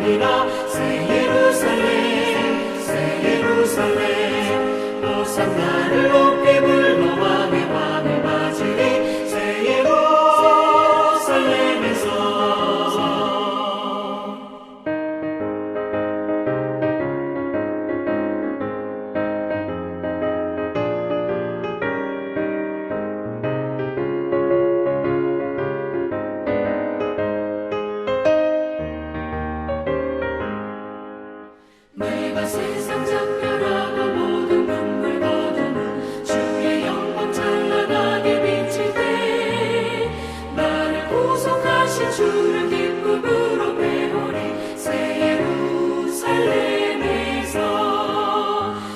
노래하리라. 새 예루살렘 새 예루살렘 호산나를 높이 불러 왕의 왕을 맞으리. 새 예루살렘에서 내가 세상 작별하고 모든 눈물 거두는 주의 영광 찬란하게 비칠 때 나를 구속하신 주를 기쁨으로 배우리. 새 예루살렘에서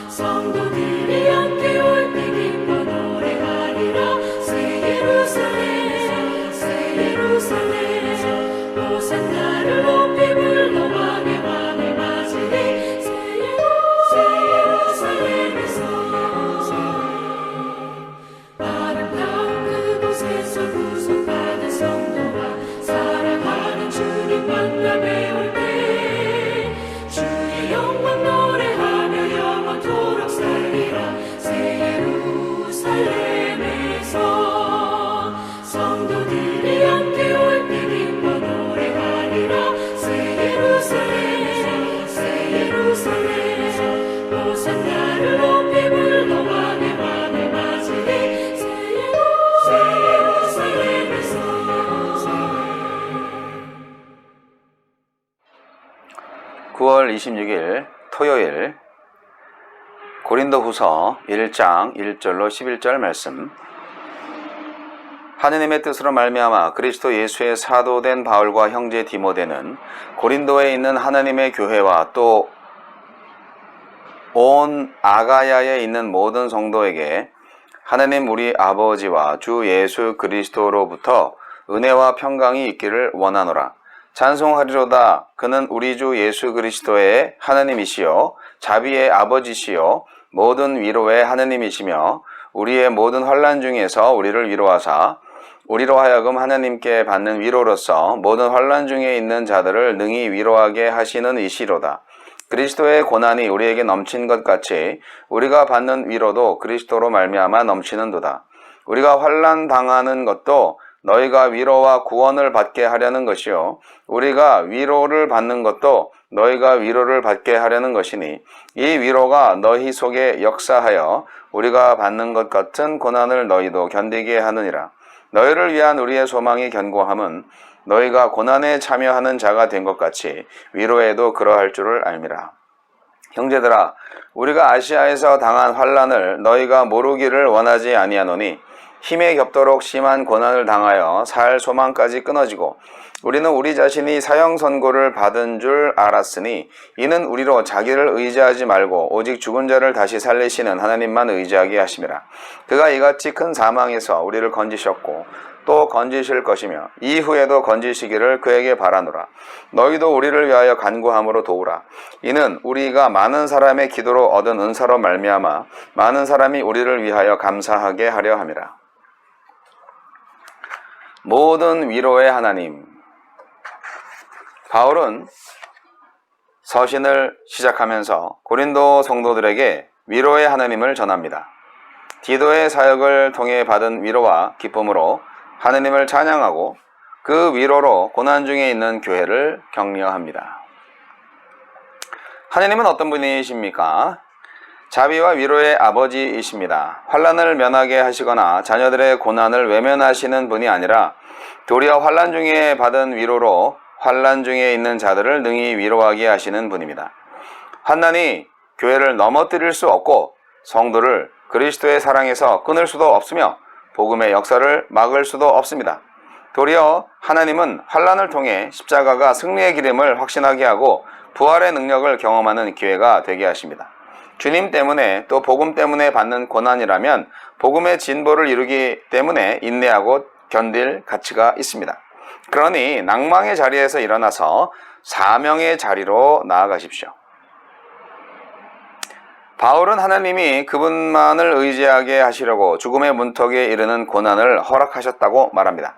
성도들이 함께 올 때 기뻐 노래하리라. 새 예루살렘 새 예루살렘 호산나를 높이 불러 왕의 왕을 맞으리. 아름다운 그곳에서 구속받은 성도와 사랑하는 주님 만남에 올 때 주의 영광 노래하며 영원토록 살리라. 새 예루살렘에서 성도들이 함께 올 때 기뻐 노래하리라. 새 예루살렘 새 예루살렘 호산나를 높이 불러 왕의 왕을 맞으리. 새 예루살렘에서 9월 26일 토요일 고린도후서 1장 1절로 11절 말씀. 하느님의 뜻으로 말미암아 그리스도 예수의 사도된 바울과 형제 디모데는 고린도에 있는 하나님의 교회와 또 온 아가야에 있는 모든 성도에게 하나님 우리 아버지와 주 예수 그리스도로부터 은혜와 평강이 있기를 원하노라. 찬송하리로다. 그는 우리 주 예수 그리스도의 하나님이시요 자비의 아버지시요 모든 위로의 하나님이시며 우리의 모든 환난 중에서 우리를 위로하사 우리로 하여금 하나님께 받는 위로로서 모든 환난 중에 있는 자들을 능히 위로하게 하시는 이시로다. 그리스도의 고난이 우리에게 넘친 것 같이 우리가 받는 위로도 그리스도로 말미암아 넘치는도다. 우리가 환난 당하는 것도 너희가 위로와 구원을 받게 하려는 것이요 우리가 위로를 받는 것도 너희가 위로를 받게 하려는 것이니 이 위로가 너희 속에 역사하여 우리가 받는 것 같은 고난을 너희도 견디게 하느니라. 너희를 위한 우리의 소망이 견고함은 너희가 고난에 참여하는 자가 된 것 같이 위로에도 그러할 줄을 알미라. 형제들아, 우리가 아시아에서 당한 환난을 너희가 모르기를 원하지 아니하노니 힘에 겹도록 심한 고난을 당하여 살 소망까지 끊어지고 우리는 우리 자신이 사형 선고를 받은 줄 알았으니 이는 우리로 자기를 의지하지 말고 오직 죽은 자를 다시 살리시는 하나님만 의지하게 하심이라. 그가 이같이 큰 사망에서 우리를 건지셨고 또 건지실 것이며 이후에도 건지시기를 그에게 바라노라. 너희도 우리를 위하여 간구함으로 도우라. 이는 우리가 많은 사람의 기도로 얻은 은사로 말미암아 많은 사람이 우리를 위하여 감사하게 하려 함이라. 모든 위로의 하나님. 바울은 서신을 시작하면서 고린도 성도들에게 위로의 하나님을 전합니다. 디도의 사역을 통해 받은 위로와 기쁨으로 하느님을 찬양하고 그 위로로 고난 중에 있는 교회를 격려합니다. 하느님은 어떤 분이십니까? 자비와 위로의 아버지이십니다. 환난을 면하게 하시거나 자녀들의 고난을 외면하시는 분이 아니라 도리어 환난 중에 받은 위로로 환난 중에 있는 자들을 능히 위로하게 하시는 분입니다. 환난이 교회를 넘어뜨릴 수 없고 성도를 그리스도의 사랑에서 끊을 수도 없으며 복음의 역사를 막을 수도 없습니다. 도리어 하나님은 환난을 통해 십자가가 승리의 기름을 확신하게 하고 부활의 능력을 경험하는 기회가 되게 하십니다. 주님 때문에 또 복음 때문에 받는 고난이라면 복음의 진보를 이루기 때문에 인내하고 견딜 가치가 있습니다. 그러니 낭망의 자리에서 일어나서 사명의 자리로 나아가십시오. 바울은 하나님이 그분만을 의지하게 하시려고 죽음의 문턱에 이르는 고난을 허락하셨다고 말합니다.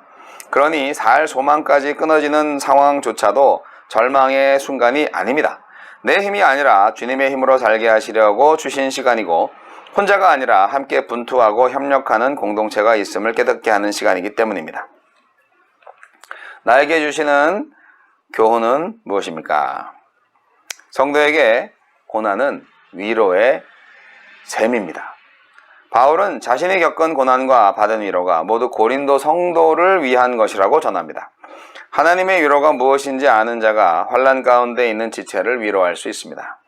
그러니 살 소망까지 끊어지는 상황조차도 절망의 순간이 아닙니다. 내 힘이 아니라 주님의 힘으로 살게 하시려고 주신 시간이고 혼자가 아니라 함께 분투하고 협력하는 공동체가 있음을 깨닫게 하는 시간이기 때문입니다. 나에게 주시는 교훈은 무엇입니까? 성도에게 고난은 위로의 셈입니다. 바울은 자신이 겪은 고난과 받은 위로가 모두 고린도 성도를 위한 것이라고 전합니다. 하나님의 위로가 무엇인지 아는 자가 환난 가운데 있는 지체를 위로할 수 있습니다.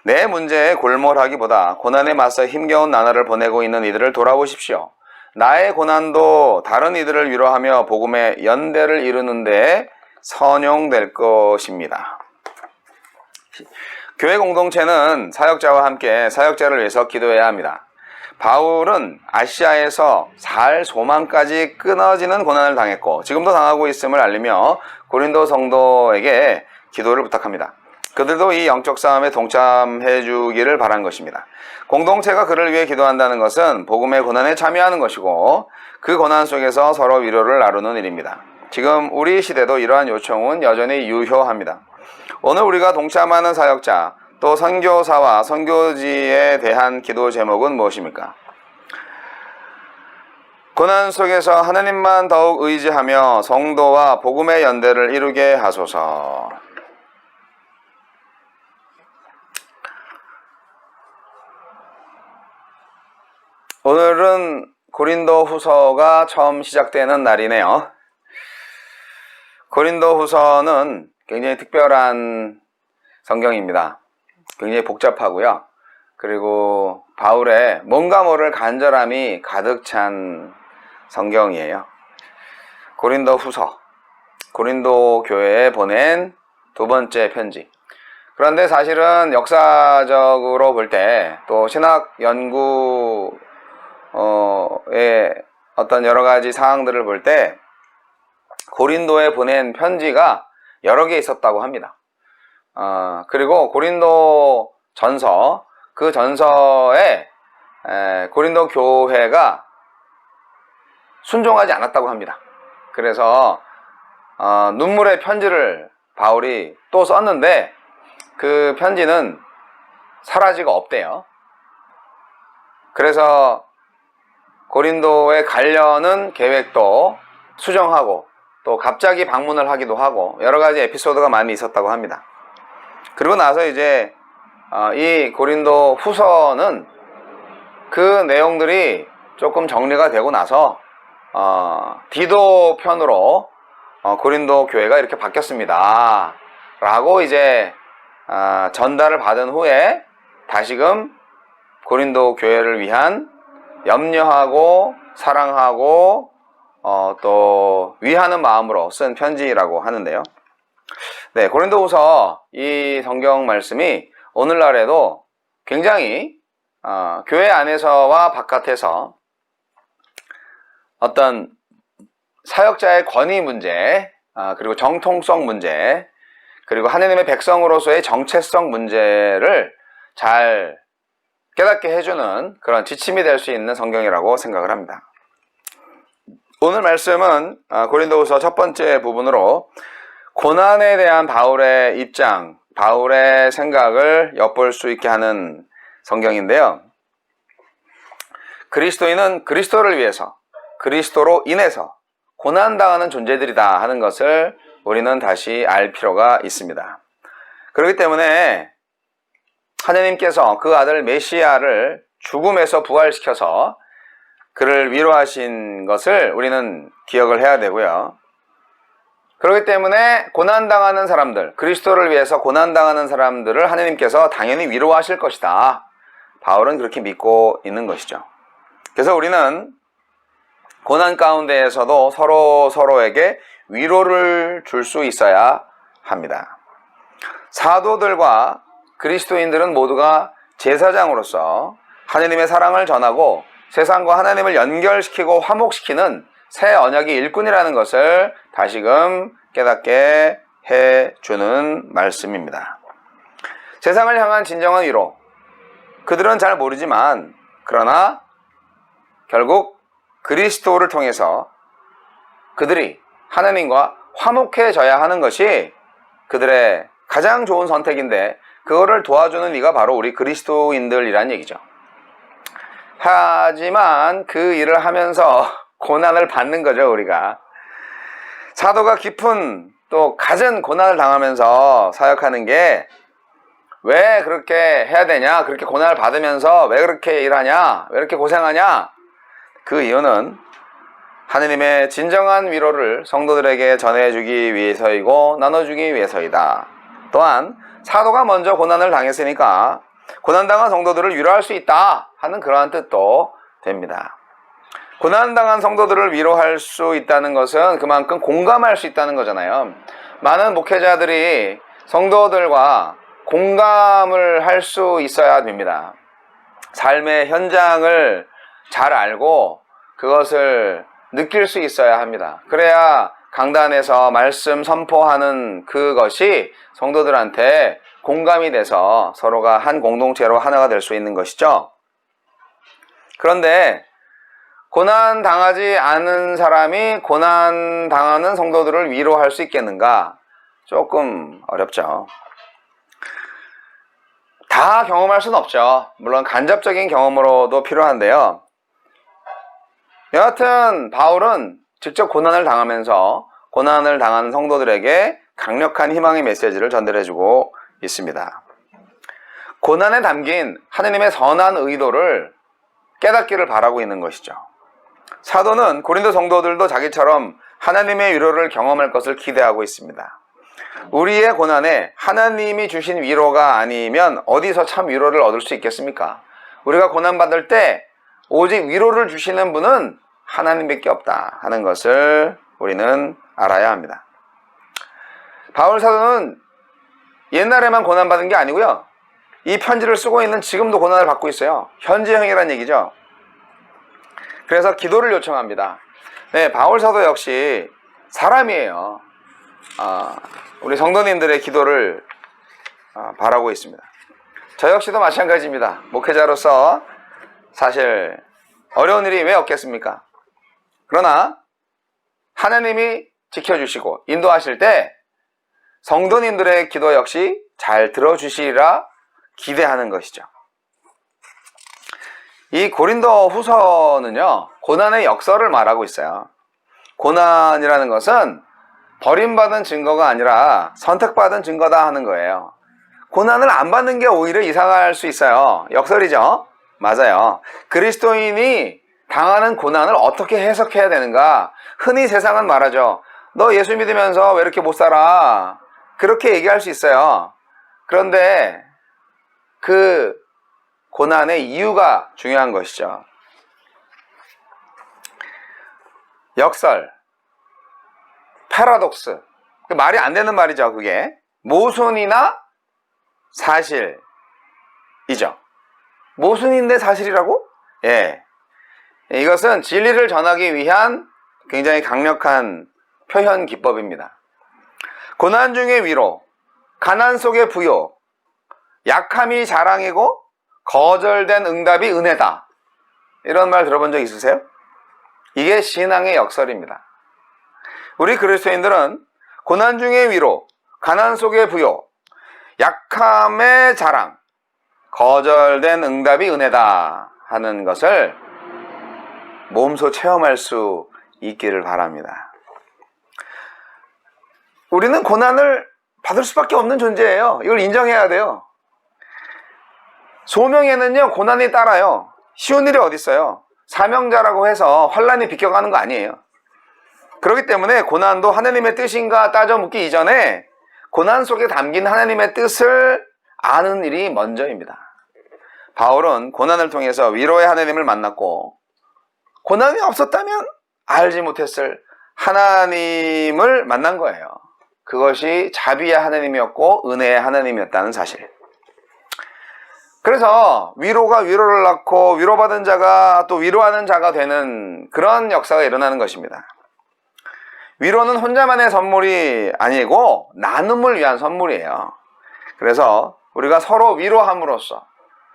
내 문제에 골몰하기보다 고난에 맞서 힘겨운 나날을 보내고 있는 이들을 돌아보십시오. 나의 고난도 다른 이들을 위로하며 복음의 연대를 이루는 데 선용될 것입니다. 교회 공동체는 사역자와 함께 사역자를 위해서 기도해야 합니다. 바울은 아시아에서 살 소망까지 끊어지는 고난을 당했고 지금도 당하고 있음을 알리며 고린도 성도에게 기도를 부탁합니다. 그들도 이 영적 싸움에 동참해 주기를 바란 것입니다. 공동체가 그를 위해 기도한다는 것은 복음의 고난에 참여하는 것이고 그 고난 속에서 서로 위로를 나누는 일입니다. 지금 우리 시대도 이러한 요청은 여전히 유효합니다. 오늘 우리가 동참하는 사역자 또 선교사와 선교지에 대한 기도 제목은 무엇입니까? 고난 속에서 하나님만 더욱 의지하며 성도와 복음의 연대를 이루게 하소서. 오늘은 고린도 후서가 처음 시작되는 날이네요. 고린도 후서는 굉장히 특별한 성경입니다. 굉장히 복잡하고요. 그리고 바울의 뭔가 모를 간절함이 가득 찬 성경이에요. 고린도 후서, 고린도 교회에 보낸 두 번째 편지. 그런데 사실은 역사적으로 볼 때 또 신학 연구의 어떤 여러 가지 사항들을 볼 때 고린도에 보낸 편지가 여러 개 있었다고 합니다. 그리고 고린도 전서, 그 전서에 고린도 교회가 순종하지 않았다고 합니다. 그래서 눈물의 편지를 바울이 또 썼는데 그 편지는 사라지가 없대요. 그래서 고린도에 가려는 계획도 수정하고 또 갑자기 방문을 하기도 하고 여러 가지 에피소드가 많이 있었다고 합니다. 그리고 나서 이제 이 고린도 후서는 그 내용들이 조금 정리가 되고 나서 디도 편으로 고린도 교회가 이렇게 바뀌었습니다 라고 이제 전달을 받은 후에 다시금 고린도 교회를 위한 염려하고 사랑하고 또 위하는 마음으로 쓴 편지라고 하는데요. 네, 고린도후서 이 성경 말씀이 오늘날에도 굉장히 교회 안에서와 바깥에서 어떤 사역자의 권위 문제, 그리고 정통성 문제, 그리고 하나님의 백성으로서의 정체성 문제를 잘 깨닫게 해주는 그런 지침이 될 수 있는 성경이라고 생각을 합니다. 오늘 말씀은 고린도후서 첫 번째 부분으로 고난에 대한 바울의 입장, 바울의 생각을 엿볼 수 있게 하는 성경인데요. 그리스도인은 그리스도를 위해서, 그리스도로 인해서 고난당하는 존재들이다 하는 것을 우리는 다시 알 필요가 있습니다. 그렇기 때문에 하나님께서 그 아들 메시아를 죽음에서 부활시켜서 그를 위로하신 것을 우리는 기억을 해야 되고요. 그렇기 때문에 고난당하는 사람들, 그리스도를 위해서 고난당하는 사람들을 하나님께서 당연히 위로하실 것이다. 바울은 그렇게 믿고 있는 것이죠. 그래서 우리는 고난 가운데에서도 서로에게 위로를 줄 수 있어야 합니다. 사도들과 그리스도인들은 모두가 제사장으로서 하나님의 사랑을 전하고 세상과 하나님을 연결시키고 화목시키는 새 언약의 일꾼이라는 것을 다시금 깨닫게 해주는 말씀입니다. 세상을 향한 진정한 위로, 그들은 잘 모르지만 그러나 결국 그리스도를 통해서 그들이 하나님과 화목해져야 하는 것이 그들의 가장 좋은 선택인데 그거를 도와주는 이가 바로 우리 그리스도인들이란 얘기죠. 하지만 그 일을 하면서 고난을 받는 거죠, 우리가. 사도가 깊은 또 갖은 고난을 당하면서 사역하는 게 왜 그렇게 해야 되냐? 그렇게 고난을 받으면서 왜 그렇게 일하냐? 왜 이렇게 고생하냐? 그 이유는 하느님의 진정한 위로를 성도들에게 전해주기 위해서이고 나눠주기 위해서이다. 또한 사도가 먼저 고난을 당했으니까 고난당한 성도들을 위로할 수 있다 하는 그러한 뜻도 됩니다. 고난당한 성도들을 위로할 수 있다는 것은 그만큼 공감할 수 있다는 거잖아요. 많은 목회자들이 성도들과 공감을 할 수 있어야 됩니다. 삶의 현장을 잘 알고 그것을 느낄 수 있어야 합니다. 그래야 강단에서 말씀 선포하는 그것이 성도들한테 공감이 돼서 서로가 한 공동체로 하나가 될 수 있는 것이죠. 그런데 고난 당하지 않은 사람이 고난 당하는 성도들을 위로할 수 있겠는가? 조금 어렵죠. 다 경험할 수는 없죠. 물론 간접적인 경험으로도 필요한데요. 여하튼 바울은 직접 고난을 당하면서 고난을 당한 성도들에게 강력한 희망의 메시지를 전달해주고 있습니다. 고난에 담긴 하느님의 선한 의도를 깨닫기를 바라고 있는 것이죠. 사도는 고린도 성도들도 자기처럼 하나님의 위로를 경험할 것을 기대하고 있습니다. 우리의 고난에 하나님이 주신 위로가 아니면 어디서 참 위로를 얻을 수 있겠습니까? 우리가 고난받을 때 오직 위로를 주시는 분은 하나님밖에 없다 하는 것을 우리는 알아야 합니다. 바울 사도는 옛날에만 고난받은 게 아니고요. 이 편지를 쓰고 있는 지금도 고난을 받고 있어요. 현재형이란 얘기죠. 그래서 기도를 요청합니다. 네, 바울 사도 역시 사람이에요. 우리 성도님들의 기도를 바라고 있습니다. 저 역시도 마찬가지입니다. 목회자로서 사실 어려운 일이 왜 없겠습니까? 그러나 하나님이 지켜주시고 인도하실 때 성도님들의 기도 역시 잘 들어주시리라 기대하는 것이죠. 이 고린도 후서는요, 고난의 역설을 말하고 있어요. 고난이라는 것은 버림받은 증거가 아니라 선택받은 증거다 하는 거예요. 고난을 안 받는 게 오히려 이상할 수 있어요. 역설이죠? 맞아요. 그리스도인이 당하는 고난을 어떻게 해석해야 되는가? 흔히 세상은 말하죠. 너 예수 믿으면서 왜 이렇게 못 살아? 그렇게 얘기할 수 있어요. 그런데 그 고난의 이유가 중요한 것이죠. 역설, 패러독스, 말이 안 되는 말이죠. 그게 모순이나 사실이죠. 모순인데 사실이라고? 예, 이것은 진리를 전하기 위한 굉장히 강력한 표현 기법입니다. 고난 중의 위로, 가난 속의 부요, 약함이 자랑이고 거절된 응답이 은혜다. 이런 말 들어본 적 있으세요? 이게 신앙의 역설입니다. 우리 그리스도인들은 고난 중의 위로, 가난 속의 부요, 약함의 자랑, 거절된 응답이 은혜다 하는 것을 몸소 체험할 수 있기를 바랍니다. 우리는 고난을 받을 수밖에 없는 존재예요. 이걸 인정해야 돼요. 소명에는요, 고난이 따라요. 쉬운 일이 어디 있어요? 사명자라고 해서 환난이 비껴가는 거 아니에요. 그렇기 때문에 고난도 하나님의 뜻인가 따져 묻기 이전에 고난 속에 담긴 하나님의 뜻을 아는 일이 먼저입니다. 바울은 고난을 통해서 위로의 하나님을 만났고 고난이 없었다면 알지 못했을 하나님을 만난 거예요. 그것이 자비의 하나님이었고 은혜의 하나님이었다는 사실. 그래서 위로가 위로를 낳고 위로받은 자가 또 위로하는 자가 되는 그런 역사가 일어나는 것입니다. 위로는 혼자만의 선물이 아니고 나눔을 위한 선물이에요. 그래서 우리가 서로 위로함으로써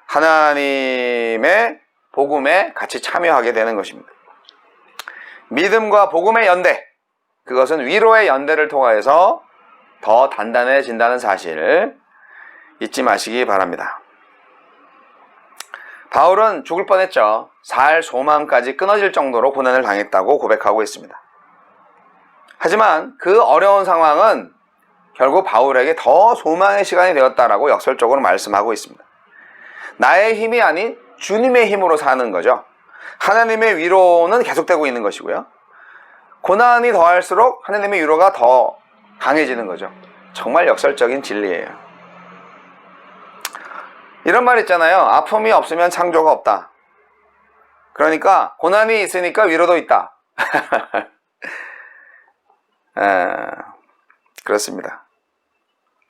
하나님의 복음에 같이 참여하게 되는 것입니다. 믿음과 복음의 연대, 그것은 위로의 연대를 통하여서 더 단단해진다는 사실 잊지 마시기 바랍니다. 바울은 죽을 뻔했죠. 살 소망까지 끊어질 정도로 고난을 당했다고 고백하고 있습니다. 하지만 그 어려운 상황은 결국 바울에게 더 소망의 시간이 되었다라고 역설적으로 말씀하고 있습니다. 나의 힘이 아닌 주님의 힘으로 사는 거죠. 하나님의 위로는 계속되고 있는 것이고요. 고난이 더할수록 하나님의 위로가 더 강해지는 거죠. 정말 역설적인 진리예요. 이런 말 있잖아요. 아픔이 없으면 창조가 없다. 그러니까 고난이 있으니까 위로도 있다. 그렇습니다.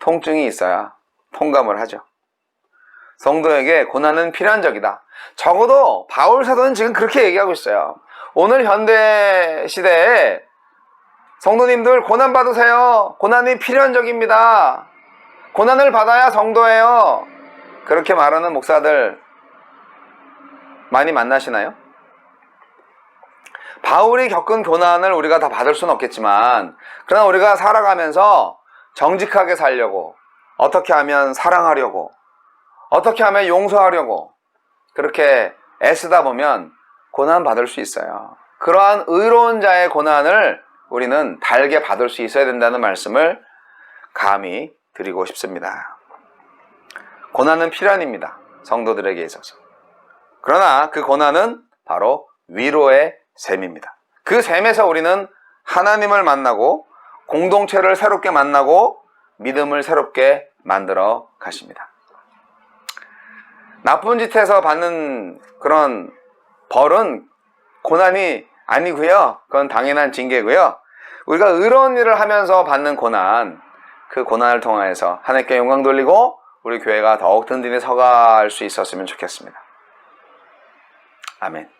통증이 있어야 통감을 하죠. 성도에게 고난은 필연적이다. 적어도 바울 사도는 지금 그렇게 얘기하고 있어요. 오늘 현대 시대에 성도님들 고난 받으세요. 고난이 필연적입니다. 고난을 받아야 성도예요. 그렇게 말하는 목사들 많이 만나시나요? 바울이 겪은 고난을 우리가 다 받을 수는 없겠지만, 그러나 우리가 살아가면서 정직하게 살려고, 어떻게 하면 사랑하려고, 어떻게 하면 용서하려고 그렇게 애쓰다 보면 고난 받을 수 있어요. 그러한 의로운 자의 고난을 우리는 달게 받을 수 있어야 된다는 말씀을 감히 드리고 싶습니다. 고난은 필연입니다. 성도들에게 있어서. 그러나 그 고난은 바로 위로의 셈입니다. 그 셈에서 우리는 하나님을 만나고 공동체를 새롭게 만나고 믿음을 새롭게 만들어 가십니다. 나쁜 짓해서 받는 그런 벌은 고난이 아니고요. 그건 당연한 징계고요. 우리가 의로운 일을 하면서 받는 고난, 그 고난을 통해서 하나님께 영광 돌리고 우리 교회가 더욱 든든히 서갈 수 있었으면 좋겠습니다. 아멘.